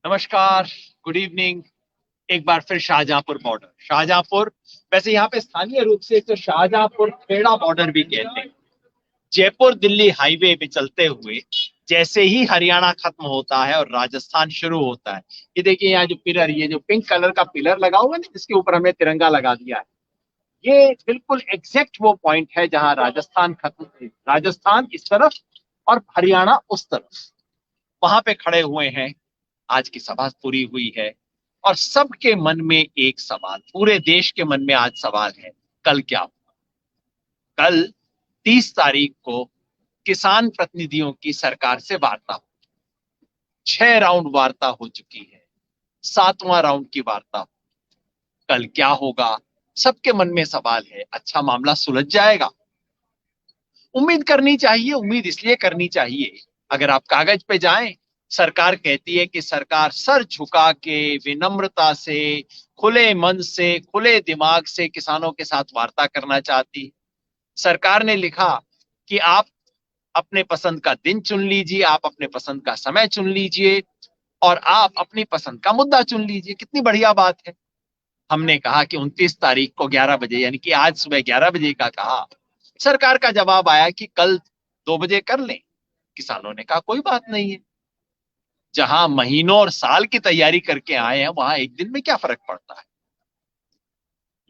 नमस्कार। Good evening. एक बार फिर शाहजहांपुर बॉर्डर, शाहजहांपुर, वैसे यहाँ पे स्थानीय रूप से तो शाहजहांपुर खेड़ा बॉर्डर भी कहते हैं। जयपुर दिल्ली हाईवे पे चलते हुए जैसे ही हरियाणा खत्म होता है और राजस्थान शुरू होता है, ये देखिए यहाँ जो पिलर, ये जो पिंक कलर का पिलर लगा हुआ है ना, जिसके ऊपर हमने तिरंगा लगा दिया है, ये बिल्कुल एग्जैक्ट वो पॉइंट है जहां राजस्थान खत्म, राजस्थान इस तरफ और हरियाणा उस तरफ, वहां पे खड़े हुए हैं। आज की सभा पूरी हुई है और सबके मन में एक सवाल, पूरे देश के मन में आज सवाल है, कल क्या होगा। कल 30 तारीख को किसान प्रतिनिधियों की सरकार से वार्ता हो, 6 राउंड वार्ता हो चुकी है, 7वां राउंड की वार्ता हो। कल क्या होगा, सबके मन में सवाल है। अच्छा, मामला सुलझ जाएगा? उम्मीद करनी चाहिए। उम्मीद इसलिए करनी चाहिए, अगर आप कागज पे जाएं, सरकार कहती है कि सरकार सर झुका के, विनम्रता से, खुले मन से, खुले दिमाग से किसानों के साथ वार्ता करना चाहती है। सरकार ने लिखा कि आप अपने पसंद का दिन चुन लीजिए, आप अपने पसंद का समय चुन लीजिए और आप अपनी पसंद का मुद्दा चुन लीजिए। कितनी बढ़िया बात है। हमने कहा कि 29 तारीख को 11 बजे, यानी कि आज सुबह 11 बजे का कहा। सरकार का जवाब आया कि कल 2 बजे कर लें। किसानों ने कहा कोई बात नहीं है, जहां महीनों और साल की तैयारी करके आए हैं वहां एक दिन में क्या फर्क पड़ता है।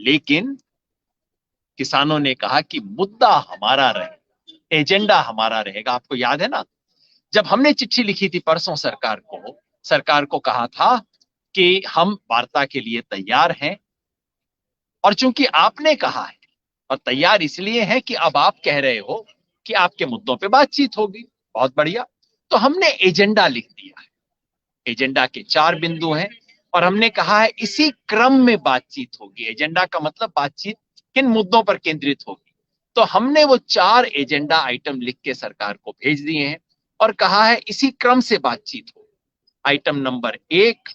लेकिन किसानों ने कहा कि मुद्दा हमारा रहे, एजेंडा हमारा रहेगा। आपको याद है ना, जब हमने चिट्ठी लिखी थी परसों सरकार को कहा था कि हम वार्ता के लिए तैयार हैं, और चूंकि आपने कहा है और तैयार इसलिए है कि अब आप कह रहे हो कि आपके मुद्दों पे बातचीत होगी, बहुत बढ़िया। तो हमने एजेंडा लिख दिया है। एजेंडा के 4 बिंदु हैं और हमने कहा है इसी क्रम में बातचीत होगी। एजेंडा का मतलब बातचीत किन मुद्दों पर केंद्रित होगी। तो हमने वो 4 एजेंडा आइटम लिख के सरकार को भेज दिए हैं और कहा है इसी क्रम से बातचीत हो। आइटम नंबर 1,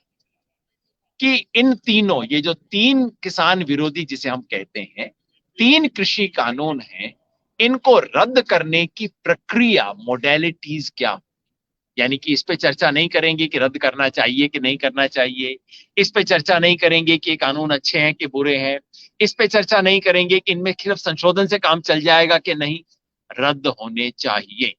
कि इन तीनों, ये जो 3 किसान विरोधी जिसे हम कहते हैं, 3 कृषि कानून हैं, इनको रद्द करने की प्रक्रिया, मोडेलिटीज क्या। यानी कि इस पे चर्चा नहीं करेंगे कि रद्द करना चाहिए कि नहीं करना चाहिए। इस पे चर्चा नहीं करेंगे कि ये कानून अच्छे हैं कि बुरे हैं। इस पे चर्चा नहीं करेंगे कि इनमें सिर्फ संशोधन से काम चल जाएगा कि नहीं। रद्द होने चाहिए।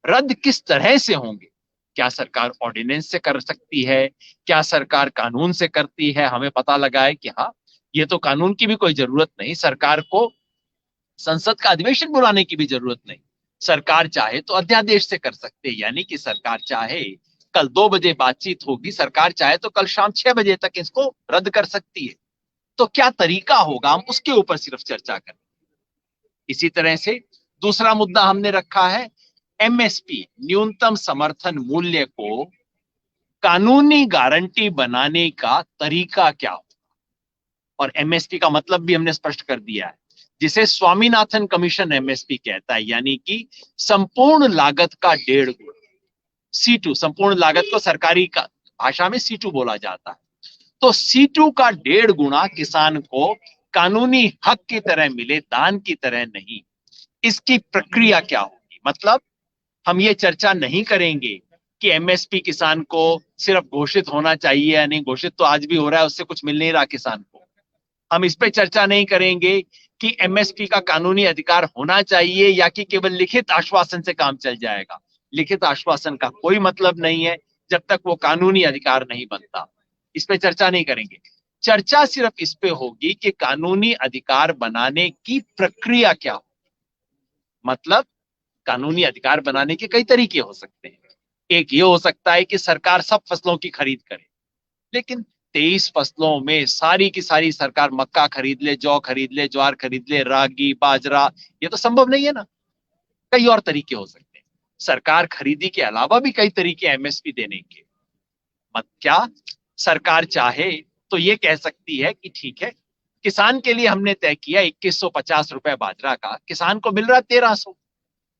रद्द किस तरह से होंगे? क्या सरकार ऑर्डिनेंस से कर सकती है? क्या सरकार कानून से करती है? हमें पता लगा है कि हाँ, ये तो कानून की भी कोई जरूरत नहीं, सरकार को संसद का अधिवेशन बुलाने की भी जरूरत नहीं। सरकार चाहे तो अध्यादेश से कर सकते हैं, यानी कि सरकार चाहे कल 2 बजे बातचीत होगी, सरकार चाहे तो कल शाम 6 बजे तक इसको रद्द कर सकती है। तो क्या तरीका होगा, हम उसके ऊपर सिर्फ चर्चा करें। इसी तरह से दूसरा मुद्दा हमने रखा है, एमएसपी, न्यूनतम समर्थन मूल्य को कानूनी गारंटी बनाने का तरीका क्या हो। और एमएसपी का मतलब भी हमने स्पष्ट कर दिया है, जिसे स्वामीनाथन कमीशन एमएसपी कहता है, यानी कि संपूर्ण लागत का 1.5 गुना। C2, संपूर्ण लागत को सरकारी का भाषा में C2 बोला जाता है। तो C2 का 1.5 गुना किसान को कानूनी हक की तरह मिले, दान की तरह नहीं। इसकी प्रक्रिया क्या होगी, मतलब हम ये चर्चा नहीं करेंगे कि एमएसपी किसान को सिर्फ घोषित होना चाहिए या नहीं। घोषित तो आज भी हो रहा है, उससे कुछ मिल नहीं रहा किसान को। हम इस पे चर्चा नहीं करेंगे कि एमएसपी का कानूनी अधिकार होना चाहिए या कि केवल लिखित आश्वासन से काम चल जाएगा। लिखित आश्वासन का कोई मतलब नहीं है जब तक वो कानूनी अधिकार नहीं बनता। इस पे चर्चा नहीं करेंगे। चर्चा सिर्फ इस पे होगी कि कानूनी अधिकार बनाने की प्रक्रिया क्या हो। मतलब कानूनी अधिकार बनाने के कई तरीके हो सकते हैं। एक ये हो सकता है कि सरकार सब फसलों की खरीद करे, लेकिन 23 फसलों में सारी की सारी सरकार मक्का खरीद ले, जौ खरीद ले, ज्वार खरीद ले, रागी, बाजरा, ये तो संभव नहीं है ना। कई और तरीके हो सकते हैं। सरकार खरीदी के अलावा भी कई तरीके एमएसपी देने के। मत क्या सरकार चाहे तो ये कह सकती है कि ठीक है, किसान के लिए हमने तय किया 2150 रुपए बाजरा का, किसान को मिल रहा है 1300,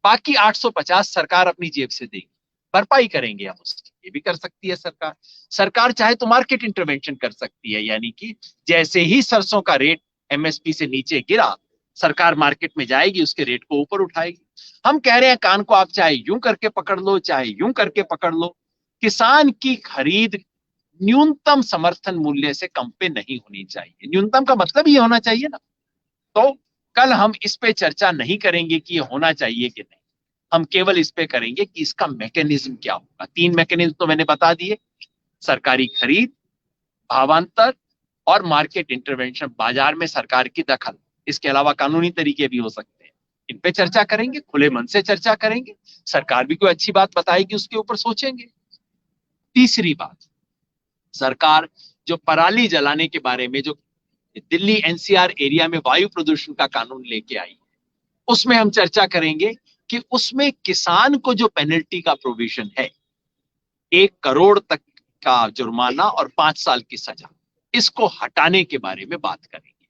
बाकी 850 सरकार अपनी जेब से देगी, भरपाई करेंगे हम उसकी। ये भी कर सकती है सरकार। सरकार चाहे तो मार्केट इंटरवेंशन कर सकती है, यानी कि जैसे ही सरसों का रेट एमएसपी से नीचे गिरा, सरकार मार्केट में जाएगी, उसके रेट को ऊपर उठाएगी। हम कह रहे हैं कान को आप चाहे यूं करके पकड़ लो, चाहे यूं करके पकड़ लो, किसान की खरीद न्यूनतम समर्थन मूल्य से कम पे नहीं होनी चाहिए। न्यूनतम का मतलब ये होना चाहिए ना। तो कल हम इस पे चर्चा नहीं करेंगे कि ये होना चाहिए कि नहीं, हम केवल इस पे करेंगे कि इसका मैकेनिज्म क्या होगा। 3 मैकेनिज्म तो मैंने बता दिए, सरकारी खरीद, भावांतर और मार्केट इंटरवेंशन, बाजार में सरकार की दखल। इसके अलावा कानूनी तरीके भी हो सकते हैं। इन पे चर्चा करेंगे, खुले मन से चर्चा करेंगे। सरकार भी कोई अच्छी बात बताएगी उसके ऊपर सोचेंगे। तीसरी बात, सरकार जो पराली जलाने के बारे में जो दिल्ली एनसीआर एरिया में वायु प्रदूषण का कानून लेके आई, उसमें हम चर्चा करेंगे कि उसमें किसान को जो पेनल्टी का प्रोविजन है, 1 करोड़ तक का जुर्माना और 5 साल की सजा, इसको हटाने के बारे में बात करेंगे।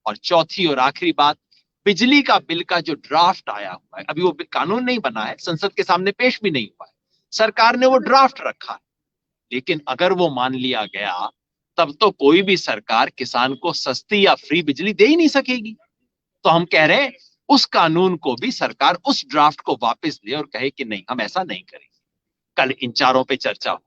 और चौथी और आखिरी बात, बिजली का बिल का जो ड्राफ्ट आया हुआ है, अभी वो कानून नहीं बना है, संसद के सामने पेश भी नहीं हुआ है, सरकार ने वो ड्राफ्ट रखा है, लेकिन अगर वो मान लिया गया तब तो कोई भी सरकार किसान को सस्ती या फ्री बिजली दे ही नहीं सकेगी। तो हम कह रहे हैं उस कानून को भी सरकार उस ड्राफ्ट को वापस ले और कहे कि नहीं, हम ऐसा नहीं करेंगे। कल इन चारों पे चर्चा हो,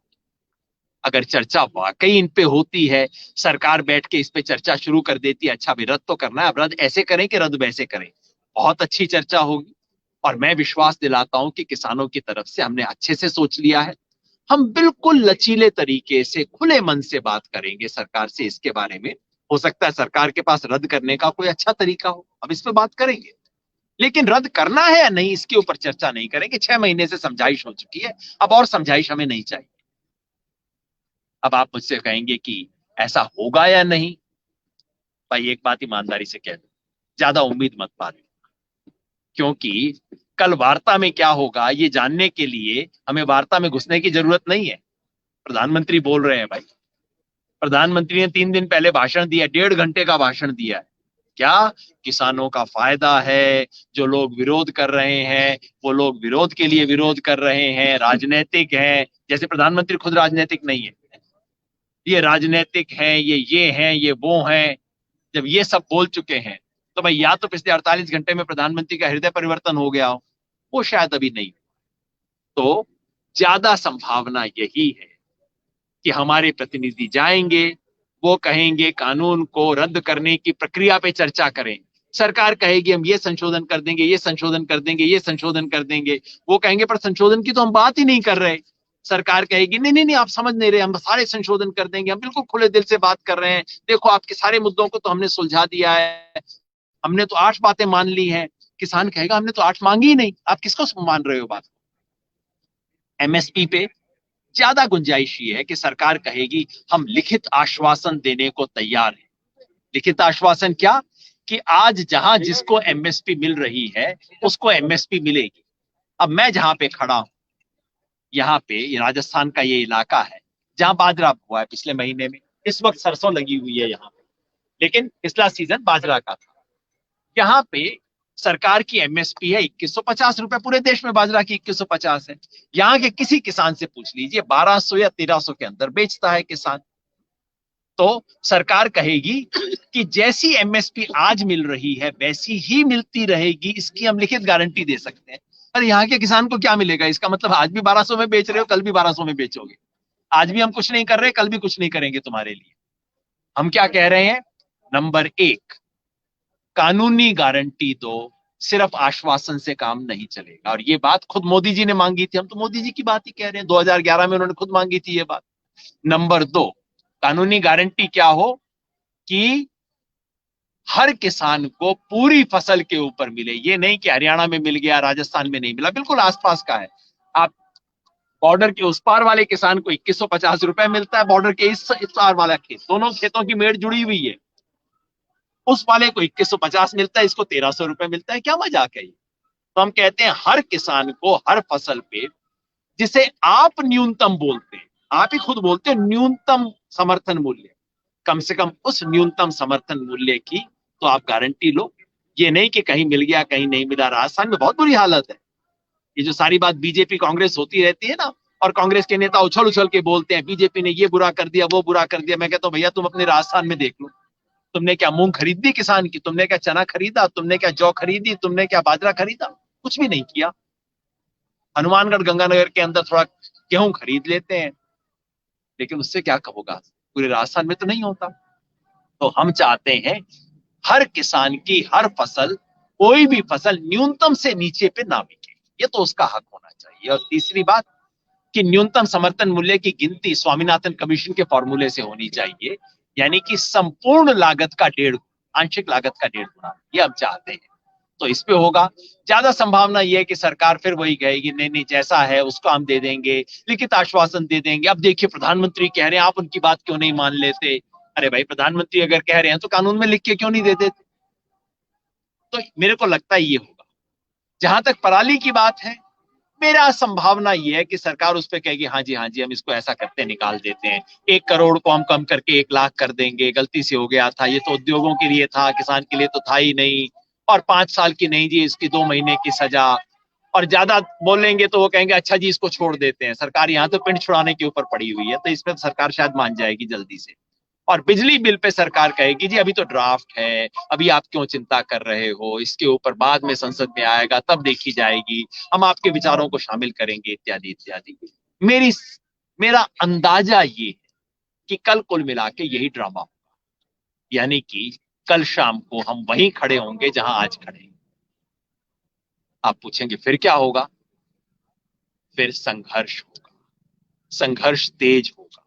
अगर चर्चा वाकई इन पे होती है, सरकार बैठ के इस पे चर्चा शुरू कर देती है, अच्छा भी रद्द तो करना है, अब रद्द ऐसे करें कि रद्द वैसे करें, बहुत अच्छी चर्चा होगी। और मैं विश्वास दिलाता हूं कि किसानों की तरफ से हमने अच्छे से सोच लिया है। हम बिल्कुल लचीले तरीके से खुले मन से बात करेंगे सरकार से इसके बारे में। हो सकता है सरकार के पास रद्द करने का कोई अच्छा तरीका हो, हम इस पे बात करेंगे। लेकिन रद्द करना है या नहीं, इसके ऊपर चर्चा नहीं करेंगे। 6 महीने से समझाइश हो चुकी है, अब और समझाइश हमें नहीं चाहिए। अब आप मुझसे कहेंगे कि ऐसा होगा या नहीं। भाई एक बात ईमानदारी से कह दो, ज्यादा उम्मीद मत पालो, क्योंकि कल वार्ता में क्या होगा ये जानने के लिए हमें वार्ता में घुसने की जरूरत नहीं है। प्रधानमंत्री बोल रहे हैं भाई, प्रधानमंत्री ने 3 दिन पहले भाषण दिया, 1.5 घंटे का भाषण दिया है। क्या किसानों का फायदा है, जो लोग विरोध कर रहे हैं वो लोग विरोध के लिए विरोध कर रहे हैं, राजनीतिक हैं। जैसे प्रधानमंत्री खुद राजनीतिक नहीं है, ये राजनीतिक हैं, ये हैं, ये वो हैं। जब ये सब बोल चुके हैं तो भाई या तो पिछले 48 घंटे में प्रधानमंत्री का हृदय परिवर्तन हो गया हो, वो शायद अभी नहीं। तो ज्यादा संभावना यही है कि हमारे प्रतिनिधि जाएंगे, वो कहेंगे कानून को रद्द करने की प्रक्रिया पे चर्चा करें। सरकार कहेगी हम ये संशोधन कर देंगे, ये संशोधन कर देंगे, ये संशोधन कर देंगे। वो कहेंगे पर संशोधन की तो हम बात ही नहीं कर रहे। सरकार कहेगी नहीं नहीं नहीं, आप समझ नहीं रहे, हम सारे संशोधन कर देंगे, हम बिल्कुल खुले दिल से बात कर रहे हैं, देखो आपके सारे मुद्दों को तो हमने सुलझा दिया है, हमने तो 8 बातें मान ली हैं। किसान कहेगा हमने तो 8 मांगी ही नहीं, आप किसको मान रहे हो बात। एमएसपी पे ज्यादा गुंजाइश ये है कि सरकार कहेगी हम लिखित आश्वासन देने को तैयार हैं। लिखित आश्वासन क्या, कि आज जहां जिसको एमएसपी मिल रही है उसको एमएसपी मिलेगी। अब मैं जहां पे खड़ा हूं, यहाँ पे ये राजस्थान का ये इलाका है जहां बाजरा हुआ है पिछले महीने में। इस वक्त सरसों लगी हुई है यहाँ पे, लेकिन पिछला सीजन बाजरा का था। यहाँ पे सरकार की एमएसपी है 2150 रुपए, पूरे देश में बाजरा की 2150 है। यहाँ के किसी किसान से पूछ लीजिए, 1200 या 1300 के अंदर बेचता है किसान। तो सरकार कहेगी कि जैसी एमएसपी आज मिल रही है वैसी ही मिलती रहेगी, इसकी हम लिखित गारंटी दे सकते हैं। पर यहाँ के किसान को क्या मिलेगा, इसका मतलब आज भी 1200 में बेच रहे हो, कल भी 1200 में बेचोगे। आज भी हम कुछ नहीं कर रहे, कल भी कुछ नहीं करेंगे तुम्हारे लिए। हम क्या कह रहे हैं, नंबर 1, कानूनी गारंटी दो, सिर्फ आश्वासन से काम नहीं चलेगा। और ये बात खुद मोदी जी ने मांगी थी, हम तो मोदी जी की बात ही कह रहे हैं, 2011 में उन्होंने खुद मांगी थी ये बात। नंबर 2, कानूनी गारंटी क्या हो कि हर किसान को पूरी फसल के ऊपर मिले। ये नहीं कि हरियाणा में मिल गया राजस्थान में नहीं मिला, बिल्कुल आसपास का है। आप बॉर्डर के उस पार वाले किसान को 2150 रुपए मिलता है, बॉर्डर के इस पार वाला खेत, दोनों खेतों की मेड़ जुड़ी हुई है, उस वाले को 2150 मिलता है, इसको 1300 रुपए मिलता है। क्या मजाक है ये। तो हम कहते हैं हर किसान को हर फसल पे, जिसे आप न्यूनतम बोलते हैं, आप ही खुद बोलते हैं न्यूनतम समर्थन मूल्य, कम से कम उस न्यूनतम समर्थन मूल्य की तो आप गारंटी लो। ये नहीं कि कहीं मिल गया कहीं नहीं मिला। राजस्थान में बहुत बुरी हालत है। ये जो सारी बात बीजेपी कांग्रेस होती रहती है ना, और कांग्रेस के नेता उछल उछल के बोलते हैं बीजेपी ने ये बुरा कर दिया वो बुरा कर दिया। मैं कहता हूं भैया तुम अपने राजस्थान में देख लो, तुमने क्या मूंग खरीद दी किसान की, तुमने क्या चना खरीदा, तुमने क्या जौ खरीदी, तुमने क्या बाजरा खरीदा, कुछ भी नहीं किया। हनुमानगढ़ गंगानगर के अंदर थोड़ा गेहूं खरीद लेते हैं, लेकिन उससे क्या होगा, पूरे राजस्थान में तो नहीं होता। तो हम चाहते हैं हर किसान की हर फसल, कोई भी फसल न्यूनतम से नीचे पे ना बिके, ये तो उसका हक होना चाहिए। और तीसरी बात कि न्यूनतम समर्थन मूल्य की गिनती स्वामीनाथन कमीशन के फॉर्मूले से होनी चाहिए, यानी कि संपूर्ण लागत का 1.5, आंशिक लागत का 1.5 गुना, ये हम चाहते हैं। तो इस पे होगा। ज्यादा संभावना यह है कि सरकार फिर वही कहेगी नहीं नहीं जैसा है उसको हम दे देंगे, लिखित आश्वासन दे देंगे। अब देखिए प्रधानमंत्री कह रहे हैं, आप उनकी बात क्यों नहीं मान लेते? अरे भाई, प्रधानमंत्री अगर कह रहे हैं तो कानून में लिख के क्यों नहीं दे देते? तो मेरे को लगता है ये होगा। जहां तक पराली की बात है, मेरा संभावना यह है कि सरकार उस पर कहेगी हाँ जी हम इसको ऐसा करते निकाल देते हैं, 1 करोड़ को हम कम करके 1 लाख कर देंगे, गलती से हो गया था, ये तो उद्योगों के लिए था, किसान के लिए तो था ही नहीं। और 5 साल की नहीं जी, इसकी 2 महीने की सजा। और ज्यादा बोलेंगे तो वो कहेंगे अच्छा जी इसको छोड़ देते हैं। सरकार यहाँ तो पिंड छुड़ाने के ऊपर पड़ी हुई है, तो इसमें तो सरकार शायद मान जाएगी जल्दी से। और बिजली बिल पे सरकार कहेगी जी अभी तो ड्राफ्ट है, अभी आप क्यों चिंता कर रहे हो, इसके ऊपर बाद में संसद में आएगा तब देखी जाएगी, हम आपके विचारों को शामिल करेंगे, इत्यादि इत्यादि। मेरी मेरा अंदाजा ये है कि कल कुल मिला के यही ड्रामा होगा, यानी कि कल शाम को हम वहीं खड़े होंगे जहां आज खड़े हैं। आप पूछेंगे फिर क्या होगा? फिर संघर्ष होगा, संघर्ष तेज होगा।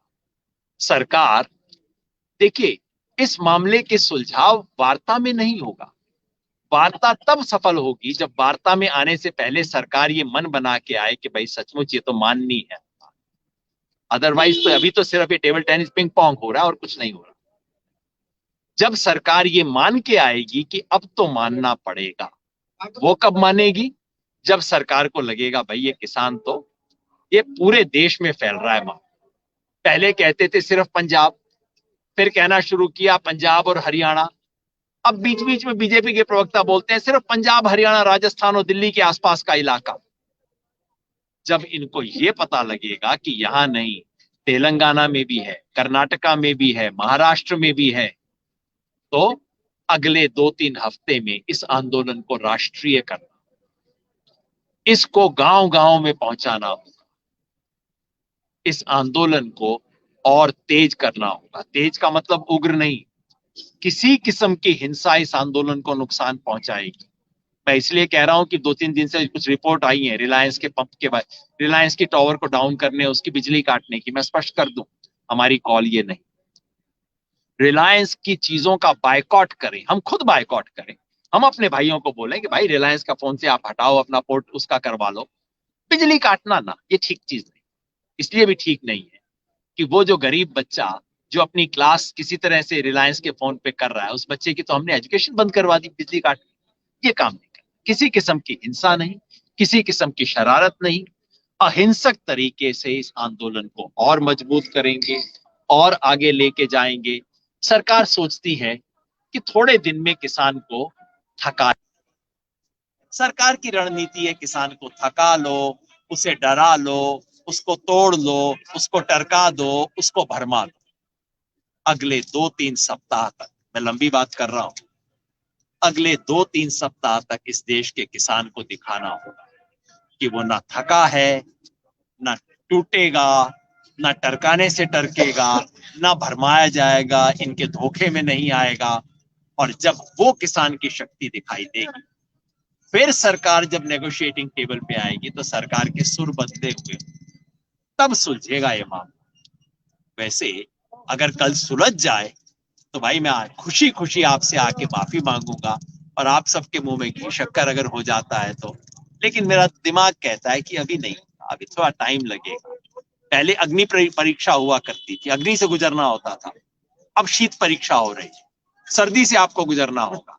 सरकार, देखिए, इस मामले के सुलझाव वार्ता में नहीं होगा। वार्ता तब सफल होगी जब वार्ता में आने से पहले सरकार ये मन बना के आए कि भाई सचमुच ये तो माननी है। अदरवाइज तो अभी तो सिर्फ ये टेबल टेनिस पिंग पोंग हो रहा है और कुछ नहीं हो रहा। जब सरकार ये मान के आएगी कि अब तो मानना पड़ेगा, वो कब मानेगी? जब सरकार को लगेगा भाई ये किसान तो ये पूरे देश में फैल रहा है। पहले कहते थे सिर्फ पंजाब, फिर कहना शुरू किया पंजाब और हरियाणा। अब बीच बीच में बीजेपी के प्रवक्ता बोलते हैं सिर्फ पंजाब, हरियाणा, राजस्थान और दिल्ली के आसपास का इलाका। जब इनको ये पता लगेगा कि यहां नहीं, तेलंगाना में भी है, कर्नाटका में भी है, महाराष्ट्र में भी है, तो अगले 2-3 हफ्ते में इस आंदोलन को राष्ट्रीय करना, इसको गांव गांव में पहुंचाना होगा, इस आंदोलन को और तेज करना होगा। तेज का मतलब उग्र नहीं, किसी किस्म की हिंसा इस आंदोलन को नुकसान पहुंचाएगी। मैं इसलिए कह रहा हूं कि 2-3 दिन से कुछ रिपोर्ट आई है रिलायंस के पंप के बाद, रिलायंस की टावर को डाउन करने, उसकी बिजली काटने की। मैं स्पष्ट कर दूं, हमारी कॉल ये नहीं। रिलायंस की चीजों का बायकॉट करें, हम खुद बायकॉट करें। हम अपने भाइयों को बोलें कि भाई रिलायंस का फोन से आप हटाओ, अपना पोर्ट उसका करवा लो। बिजली काटना ना, ये ठीक चीज नहीं। इसलिए भी ठीक नहीं है कि वो जो गरीब बच्चा जो अपनी क्लास किसी तरह से रिलायंस के फोन पे कर रहा है, उस बच्चे की तो हमने एजुकेशन बंद करवा दी बिजली काट। ये काम नहीं करना। किसी किस्म की हिंसा नहीं, किसी किस्म की शरारत नहीं, अहिंसक तरीके से इस आंदोलन को और मजबूत करेंगे और आगे लेके जाएंगे। सरकार सोचती है कि थोड़े दिन में किसान को थका, सरकार की रणनीति है किसान को थका लो, उसे डरा लो, उसको तोड़ लो, उसको टरका दो, उसको भरमा दो। अगले 2-3 सप्ताह तक, मैं लंबी बात कर रहा हूं, अगले 2-3 सप्ताह तक इस देश के किसान को दिखाना होगा कि वो ना थका है, ना टूटेगा, ना टरकाने से टरकेगा, ना भरमाया जाएगा, इनके धोखे में नहीं आएगा। और जब वो किसान की शक्ति दिखाई देगी, फिर सरकार जब नेगोशिएटिंग टेबल पे आएगी तो सरकार के सुर बदले हुए, तब सुलझेगा ये मामला। वैसे अगर कल सुलझ जाए तो भाई मैं खुशी खुशी आपसे आके माफी मांगूंगा, और आप सबके मुंह में घी शक्कर अगर हो जाता है तो। लेकिन मेरा दिमाग कहता है कि अभी नहीं, अभी थोड़ा टाइम लगेगा। पहले अग्नि परीक्षा हुआ करती थी, अग्नि से गुजरना होता था, अब शीत परीक्षा हो रही है, सर्दी से आपको गुजरना होगा।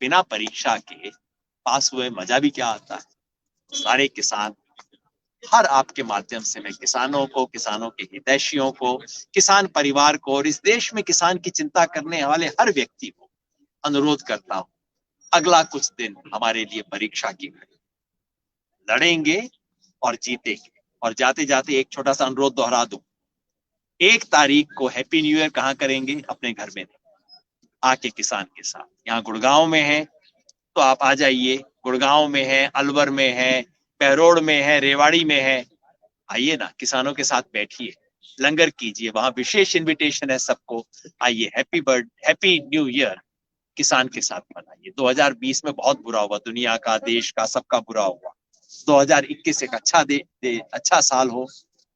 बिना परीक्षा के पास हुए मजा भी क्या आता है। सारे किसान, हर आपके माध्यम से मैं किसानों को, किसानों के हितैषियों को, किसान परिवार को और इस देश में किसान की चिंता करने वाले हर व्यक्ति को अनुरोध करता हूं, अगला कुछ दिन हमारे लिए परीक्षा की घड़ी, लड़ेंगे और जीतेंगे। और जाते जाते एक छोटा सा अनुरोध दोहरा दूं, 1 तारीख को हैप्पी न्यू ईयर कहां करेंगे? अपने घर में, आके किसान के साथ। यहाँ गुड़गांव में है तो आप आ जाइए, गुड़गांव में है, अलवर में है, बहरोड़ में है, रेवाड़ी में है, आइए ना, किसानों के साथ बैठिए, लंगर कीजिए, वहां विशेष इनविटेशन है सबको, आइए, हैप्पी न्यू ईयर किसान के साथ मनाइए। 2020 में बहुत बुरा हुआ, दुनिया का, देश का, सबका बुरा हुआ। 2021 एक अच्छा साल हो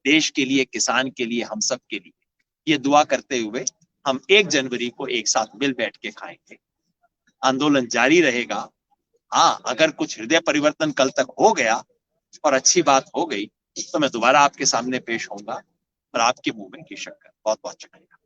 देश के लिए, किसान के लिए, हम सब के लिए, ये दुआ करते हुए हम 1 जनवरी को एक साथ मिल बैठ के खाएंगे। आंदोलन जारी रहेगा। हाँ, अगर कुछ हृदय परिवर्तन कल तक हो गया और अच्छी बात हो गई तो मैं दोबारा आपके सामने पेश होऊंगा और आपके मुंह में घी शक्कर। बहुत बहुत शुक्रिया।